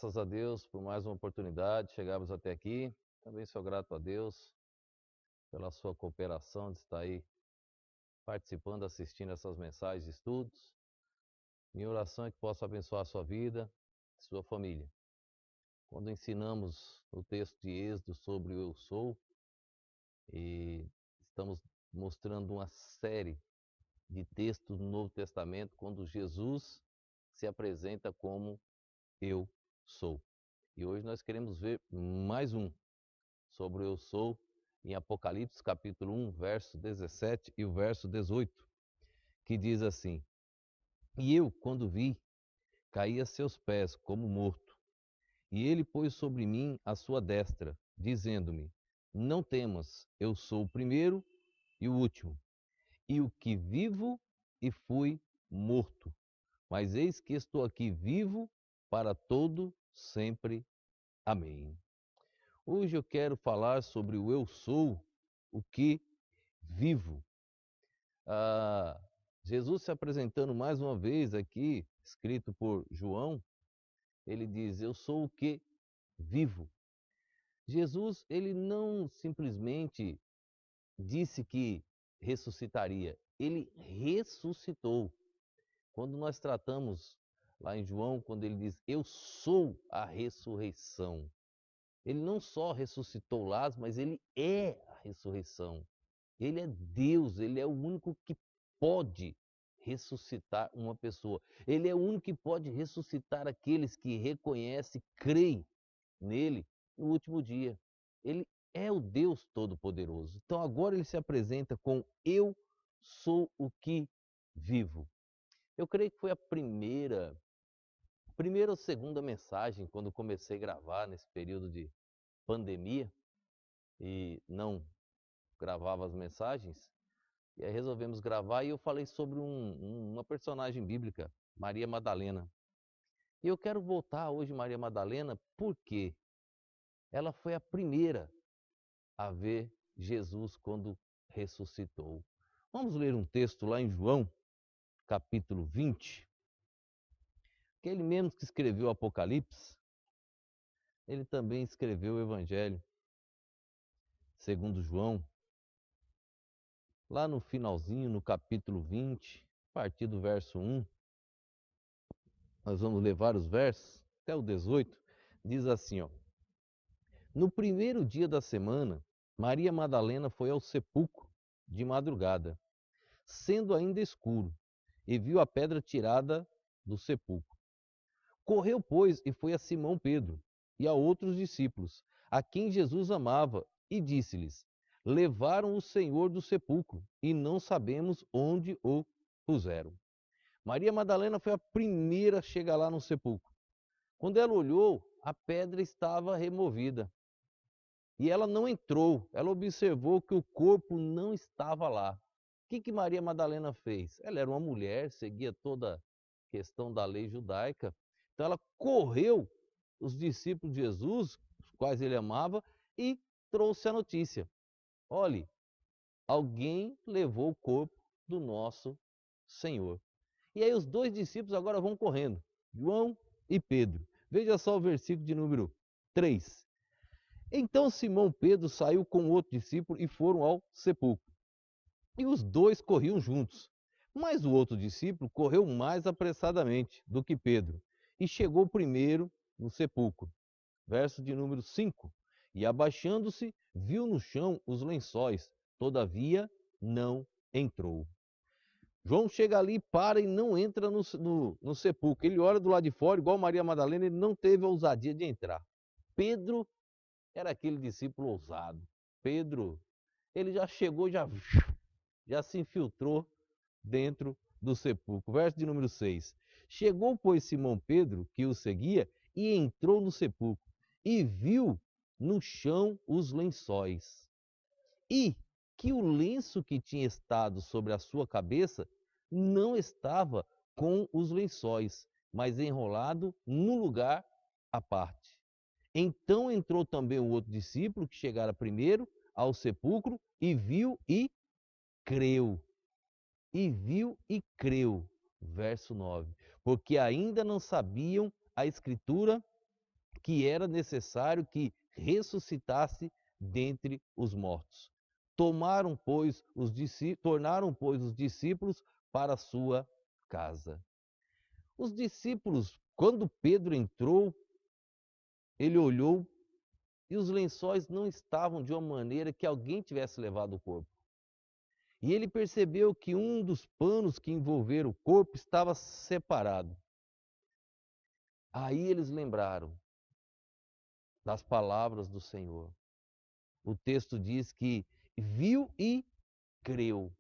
Graças a Deus por mais uma oportunidade, chegamos até aqui. Também sou grato a Deus pela sua cooperação de estar aí participando, assistindo essas mensagens de estudos. Minha oração é que possa abençoar a sua vida, sua família. Quando ensinamos o texto de Êxodo sobre o Eu Sou, e estamos mostrando uma série de textos no Novo Testamento, quando Jesus se apresenta como Eu Sou. E hoje nós queremos ver mais um sobre o Eu Sou, em Apocalipse capítulo 1, verso 17 e o verso 18, que diz assim: E eu, quando vi, caí a seus pés como morto. E ele pôs sobre mim a sua destra, dizendo-me: Não temas, eu sou o primeiro e o último, e o que vivo e fui morto. Mas eis que estou aqui vivo para todo sempre. Amém. Hoje eu quero falar sobre o Eu Sou, o que vivo. Jesus se apresentando mais uma vez aqui, escrito por João, ele diz: Eu sou o que vivo. Jesus, ele não simplesmente disse que ressuscitaria, ele ressuscitou. Quando nós tratamos lá em João, quando ele diz: Eu sou a ressurreição. Ele não só ressuscitou Lázaro, mas ele é a ressurreição. Ele é Deus, ele é o único que pode ressuscitar uma pessoa. Ele é o único que pode ressuscitar aqueles que reconhecem, creem nele no último dia. Ele é o Deus Todo-Poderoso. Então agora ele se apresenta com: Eu sou o que vivo. Eu creio que foi a primeira ou segunda mensagem quando comecei a gravar nesse período de pandemia e não gravava as mensagens. E aí resolvemos gravar e eu falei sobre uma personagem bíblica, Maria Madalena. E eu quero voltar hoje Maria Madalena porque ela foi a primeira a ver Jesus quando ressuscitou. Vamos ler um texto lá em João, capítulo 20. Aquele mesmo que escreveu o Apocalipse, ele também escreveu o Evangelho segundo João. Lá no finalzinho, no capítulo 20, a partir do verso 1, nós vamos ler vários versos, até o 18, diz assim, ó: No primeiro dia da semana, Maria Madalena foi ao sepulcro de madrugada, sendo ainda escuro, e viu a pedra tirada do sepulcro. Correu, pois, e foi a Simão Pedro e a outros discípulos, a quem Jesus amava, e disse-lhes: Levaram o Senhor do sepulcro, e não sabemos onde o puseram. Maria Madalena foi a primeira a chegar lá no sepulcro. Quando ela olhou, a pedra estava removida. E ela não entrou, ela observou que o corpo não estava lá. O que Maria Madalena fez? Ela era uma mulher, seguia toda a questão da lei judaica. Então ela correu os discípulos de Jesus, os quais ele amava, e trouxe a notícia: olhe, alguém levou o corpo do nosso Senhor. E aí os dois discípulos agora vão correndo, João e Pedro. Veja só o versículo de número 3. Então Simão Pedro saiu com outro discípulo e foram ao sepulcro. E os dois corriam juntos. Mas o outro discípulo correu mais apressadamente do que Pedro e chegou primeiro no sepulcro. Verso de número 5. E abaixando-se, viu no chão os lençóis, todavia não entrou. João chega ali, para e não entra no sepulcro. Ele olha do lado de fora, igual Maria Madalena, ele não teve a ousadia de entrar. Pedro era aquele discípulo ousado. Pedro, ele já chegou, já se infiltrou dentro do sepulcro. Verso de número 6. Chegou, pois, Simão Pedro, que o seguia, e entrou no sepulcro, e viu no chão os lençóis, e que o lenço que tinha estado sobre a sua cabeça não estava com os lençóis, mas enrolado num lugar à parte. Então entrou também o outro discípulo, que chegara primeiro ao sepulcro, e viu e creu. E viu e creu. Verso 9. Porque ainda não sabiam a escritura que era necessário que ressuscitasse dentre os mortos. Tornaram, pois, os discípulos para a sua casa. Os discípulos, quando Pedro entrou, ele olhou e os lençóis não estavam de uma maneira que alguém tivesse levado o corpo. E ele percebeu que um dos panos que envolveram o corpo estava separado. Aí eles lembraram das palavras do Senhor. O texto diz que viu e creu.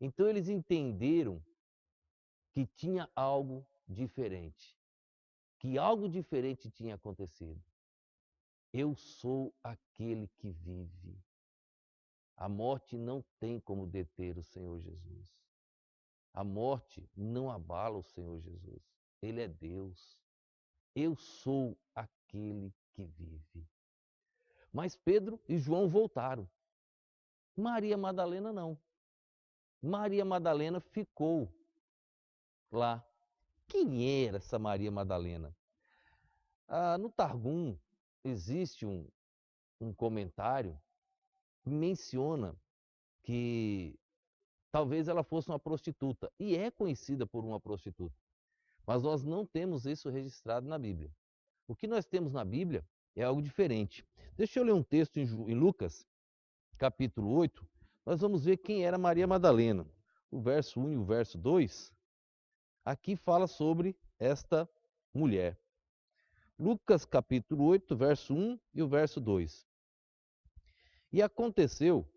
Então eles entenderam que tinha algo diferente, que algo diferente tinha acontecido. Eu sou aquele que vive. A morte não tem como deter o Senhor Jesus. A morte não abala o Senhor Jesus. Ele é Deus. Eu sou aquele que vive. Mas Pedro e João voltaram. Maria Madalena não. Maria Madalena ficou lá. Quem era essa Maria Madalena? No Targum existe um comentário que menciona que talvez ela fosse uma prostituta, e é conhecida por uma prostituta. Mas nós não temos isso registrado na Bíblia. O que nós temos na Bíblia é algo diferente. Deixa eu ler um texto em Lucas, capítulo 8. Nós vamos ver quem era Maria Madalena. O verso 1 e o verso 2, aqui fala sobre esta mulher. Lucas, capítulo 8, verso 1 e o verso 2. E aconteceu,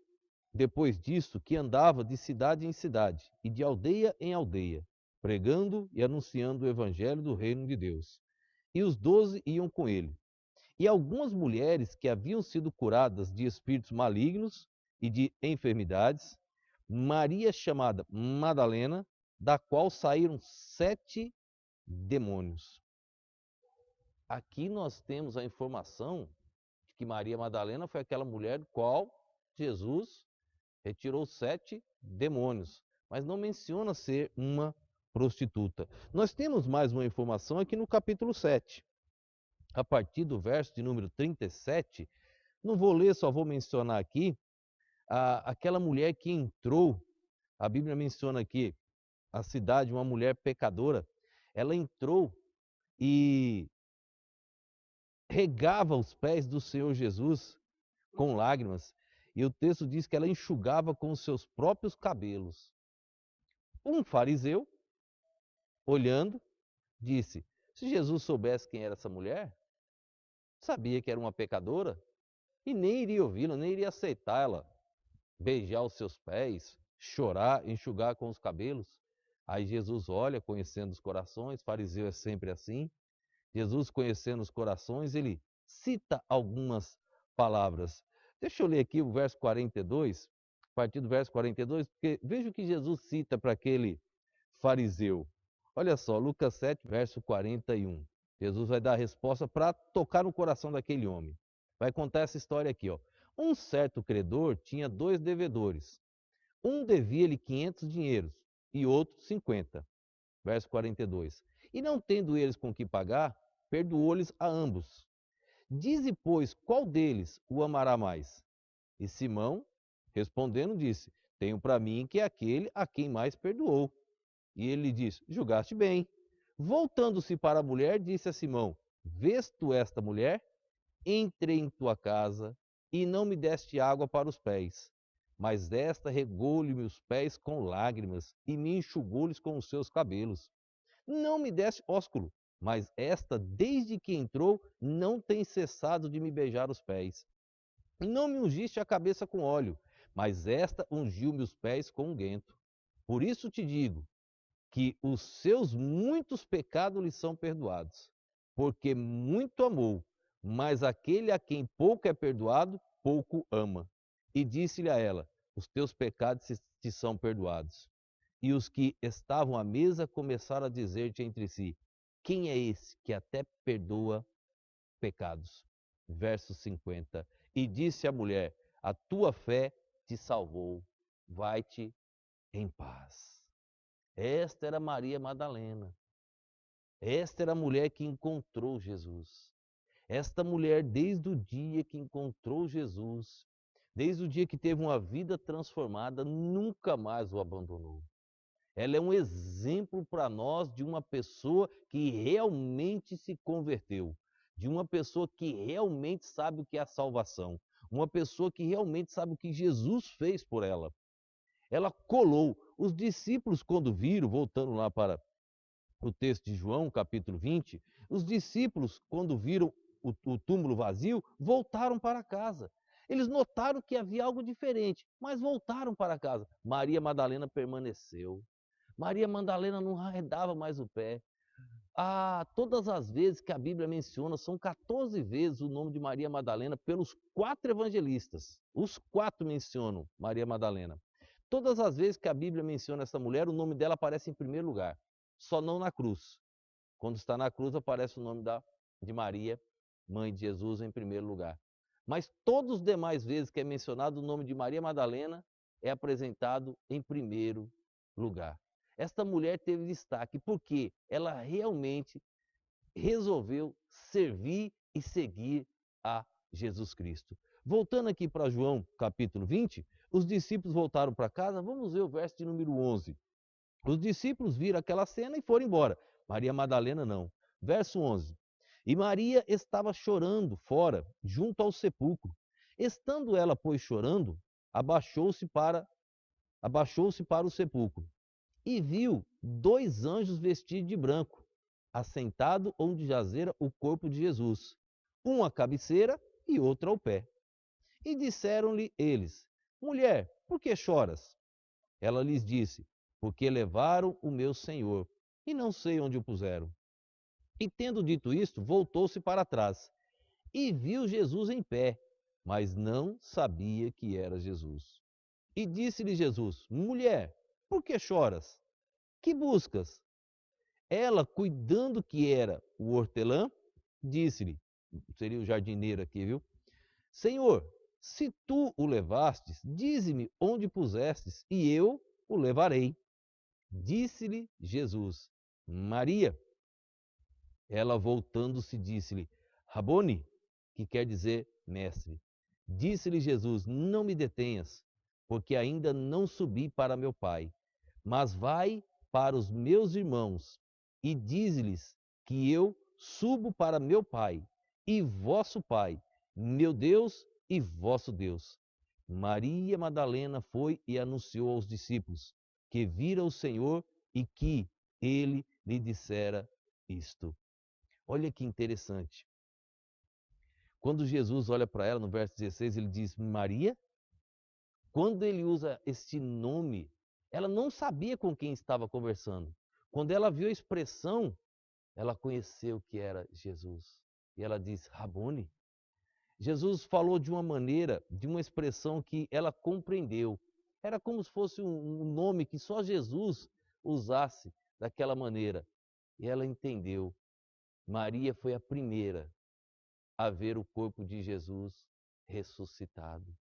depois disso, que andava de cidade em cidade e de aldeia em aldeia, pregando e anunciando o evangelho do reino de Deus. E os 12 iam com ele. E algumas mulheres que haviam sido curadas de espíritos malignos e de enfermidades, Maria chamada Madalena, da qual saíram 7 demônios. Aqui nós temos a informação de que Maria Madalena foi aquela mulher do qual Jesus retirou 7 demônios, mas não menciona ser uma prostituta. Nós temos mais uma informação aqui no capítulo 7. A partir do verso de número 37, não vou ler, só vou mencionar aqui, aquela mulher que entrou, a Bíblia menciona aqui, a cidade, uma mulher pecadora, ela entrou e regava os pés do Senhor Jesus com lágrimas, e o texto diz que ela enxugava com os seus próprios cabelos. Um fariseu, olhando, disse: se Jesus soubesse quem era essa mulher, sabia que era uma pecadora, e nem iria ouvi-la, nem iria aceitá-la, beijar os seus pés, chorar, enxugar com os cabelos. Aí Jesus olha, conhecendo os corações, fariseu é sempre assim. Jesus, conhecendo os corações, ele cita algumas palavras. Deixa eu ler aqui o verso 42, a partir do verso 42, porque veja o que Jesus cita para aquele fariseu. Olha só, Lucas 7, verso 41. Jesus vai dar a resposta para tocar no coração daquele homem. Vai contar essa história aqui, ó. Um certo credor tinha 2 devedores. Um devia-lhe 500 dinheiros e outro 50. Verso 42. E não tendo eles com que pagar, perdoou-lhes a ambos. Dize, pois, qual deles o amará mais? E Simão, respondendo, disse: tenho para mim que é aquele a quem mais perdoou. E ele lhe disse: julgaste bem. Voltando-se para a mulher, disse a Simão: vês tu esta mulher? Entrei em tua casa e não me deste água para os pés, mas esta regou-lhe os pés com lágrimas e me enxugou-lhes com os seus cabelos. Não me deste ósculo, mas esta, desde que entrou, não tem cessado de me beijar os pés. Não me ungiste a cabeça com óleo, mas esta ungiu-me os pés com unguento. Por isso te digo que os seus muitos pecados lhe são perdoados, porque muito amou, mas aquele a quem pouco é perdoado, pouco ama. E disse-lhe a ela: os teus pecados te são perdoados. E os que estavam à mesa começaram a dizer-te entre si: quem é esse que até perdoa pecados? Verso 50. E disse a mulher: a tua fé te salvou, vai-te em paz. Esta era Maria Madalena. Esta era a mulher que encontrou Jesus. Esta mulher, desde o dia que encontrou Jesus, desde o dia que teve uma vida transformada, nunca mais o abandonou. Ela é um exemplo para nós de uma pessoa que realmente se converteu, de uma pessoa que realmente sabe o que é a salvação, uma pessoa que realmente sabe o que Jesus fez por ela. Ela colou. Os discípulos, quando viram, voltando lá para o texto de João, capítulo 20, os discípulos, quando viram o túmulo vazio, voltaram para casa. Eles notaram que havia algo diferente, mas voltaram para casa. Maria Madalena permaneceu. Maria Madalena não arredava mais o pé. Todas as vezes que a Bíblia menciona, são 14 vezes o nome de Maria Madalena pelos 4 evangelistas. Os 4 mencionam Maria Madalena. Todas as vezes que a Bíblia menciona essa mulher, o nome dela aparece em primeiro lugar, só não na cruz. Quando está na cruz, aparece o nome de Maria, mãe de Jesus, em primeiro lugar. Mas todas as demais vezes que é mencionado o nome de Maria Madalena, é apresentado em primeiro lugar. Esta mulher teve destaque porque ela realmente resolveu servir e seguir a Jesus Cristo. Voltando aqui para João capítulo 20, os discípulos voltaram para casa. Vamos ver o verso de número 11. Os discípulos viram aquela cena e foram embora. Maria Madalena não. Verso 11. E Maria estava chorando fora, junto ao sepulcro. Estando ela, pois, chorando, abaixou-se para o sepulcro e viu 2 anjos vestidos de branco, assentado onde jazera o corpo de Jesus, um à cabeceira e outro ao pé. E disseram-lhe eles: Mulher, por que choras? Ela lhes disse: Porque levaram o meu Senhor, e não sei onde o puseram. E tendo dito isto, voltou-se para trás, e viu Jesus em pé, mas não sabia que era Jesus. E disse-lhe Jesus: Mulher, por que choras? Que buscas? Ela, cuidando que era o hortelã, disse-lhe, seria o jardineiro aqui, viu? Senhor, se tu o levastes, dize-me onde pusestes, e eu o levarei. Disse-lhe Jesus: Maria. Ela, voltando-se, disse-lhe: Rabone, que quer dizer mestre. Disse-lhe Jesus: Não me detenhas, porque ainda não subi para meu Pai, mas vai para os meus irmãos e dize-lhes que eu subo para meu Pai e vosso Pai, meu Deus e vosso Deus. Maria Madalena foi e anunciou aos discípulos que vira o Senhor e que ele lhe dissera isto. Olha que interessante. Quando Jesus olha para ela, no verso 16, ele diz Maria. Quando ele usa este nome, ela não sabia com quem estava conversando. Quando ela viu a expressão, ela conheceu que era Jesus. E ela diz, Rabone. Jesus falou de uma maneira, de uma expressão que ela compreendeu. Era como se fosse um nome que só Jesus usasse daquela maneira. E ela entendeu. Maria foi a primeira a ver o corpo de Jesus ressuscitado.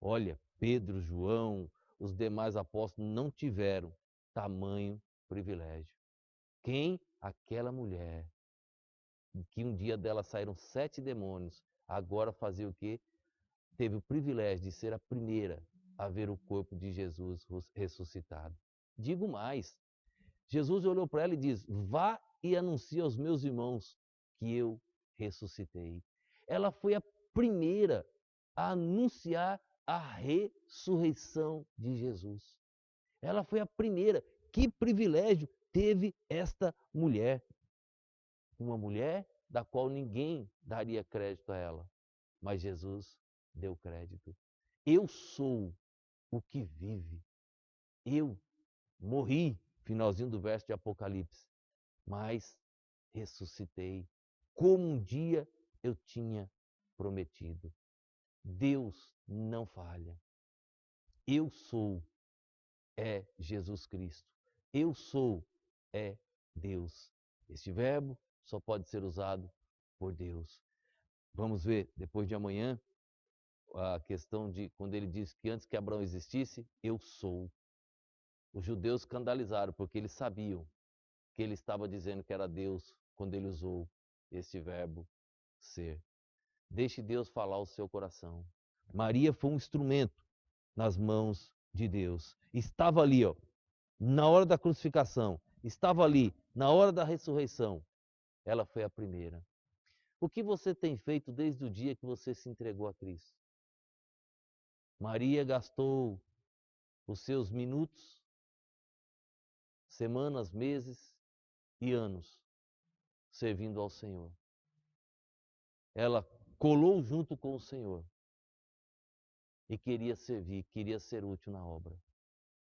Olha, Pedro, João, os demais apóstolos não tiveram tamanho privilégio. Quem? Aquela mulher, que um dia dela saíram 7 demônios, agora fazia o quê? Teve o privilégio de ser a primeira a ver o corpo de Jesus ressuscitado. Digo mais, Jesus olhou para ela e diz, vá e anuncie aos meus irmãos que eu ressuscitei. Ela foi a primeira a anunciar a ressurreição de Jesus. Ela foi a primeira. Que privilégio teve esta mulher? Uma mulher da qual ninguém daria crédito a ela, mas Jesus deu crédito. Eu sou o que vive. Eu morri, finalzinho do verso de Apocalipse, mas ressuscitei, como um dia eu tinha prometido. Deus não falha. Eu sou é Jesus Cristo. Eu sou é Deus. Este verbo só pode ser usado por Deus. Vamos ver depois de amanhã a questão de quando ele diz que antes que Abraão existisse, eu sou. Os judeus escandalizaram porque eles sabiam que ele estava dizendo que era Deus quando ele usou este verbo ser. Deixe Deus falar ao seu coração. Maria foi um instrumento nas mãos de Deus. Estava ali, ó, na hora da crucificação. Estava ali, na hora da ressurreição. Ela foi a primeira. O que você tem feito desde o dia que você se entregou a Cristo? Maria gastou os seus minutos, semanas, meses e anos servindo ao Senhor. Ela colou junto com o Senhor e queria servir, queria ser útil na obra.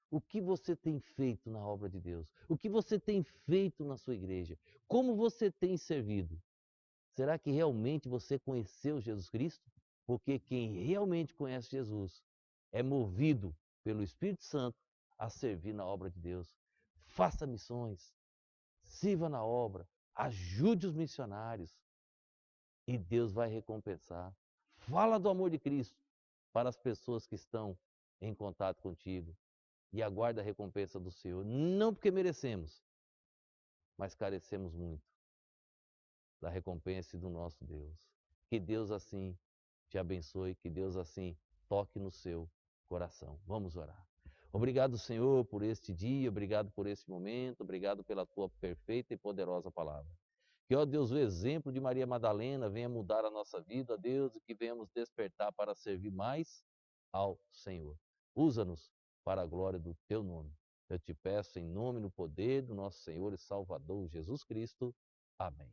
O que você tem feito na obra de Deus? O que você tem feito na sua igreja? Como você tem servido? Será que realmente você conheceu Jesus Cristo? Porque quem realmente conhece Jesus é movido pelo Espírito Santo a servir na obra de Deus. Faça missões, sirva na obra, ajude os missionários e Deus vai recompensar. Fala do amor de Cristo para as pessoas que estão em contato contigo e aguarda a recompensa do Senhor. Não porque merecemos, mas carecemos muito da recompensa do nosso Deus. Que Deus assim te abençoe, que Deus assim toque no seu coração. Vamos orar. Obrigado, Senhor, por este dia, obrigado por este momento, obrigado pela tua perfeita e poderosa palavra. Que, ó Deus, o exemplo de Maria Madalena venha mudar a nossa vida, Deus, e que venhamos despertar para servir mais ao Senhor. Usa-nos para a glória do teu nome. Eu te peço em nome e no poder do nosso Senhor e Salvador Jesus Cristo. Amém.